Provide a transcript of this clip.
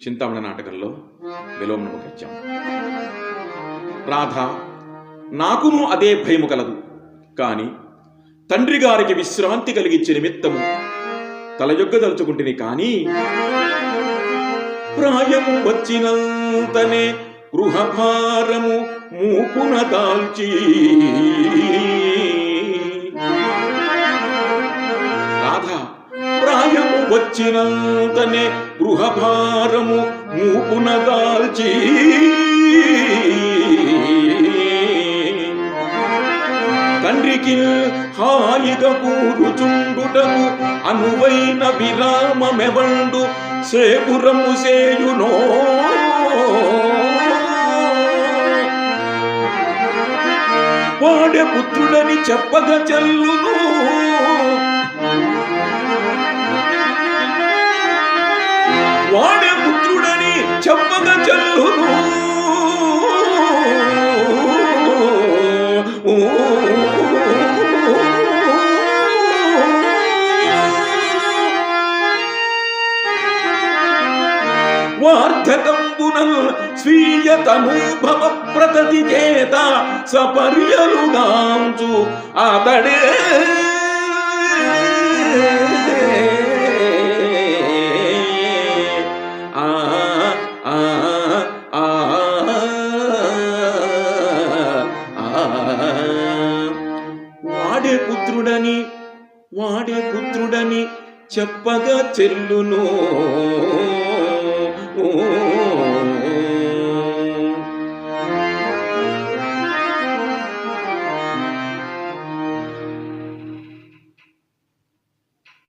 చింతామణి నాటకంలో విలోమనము గత్యం. రాధ, నాకును అదే భయము కలదు. కాని తండ్రి గారికి విశ్రాంతి కలిగించే నిమిత్తము తలయొగ్గదలుచుకుంటుని. కాని ప్రాయము వచ్చినంతనే గృహభారము మూపున దాల్చి, రాధ, ప్రాయము వచ్చినంతనే గృహభారము మూపున దాల్చి, తండ్రికి హాయిగా కూరుచుండుటకు అనువైన విరామమెవండు సేపురము సేయునో. వాడే పుత్రుడని చెప్పగా చెల్లును, వాడే పుత్రుడని చెప్పగా చెల్లును. వార్ధకంబునల్ స్వీయ తనూభవ ప్రతతి చేత సపర్యలుగాంచు అతడే వాడే పుత్రుడని చెప్పగా చెల్లును.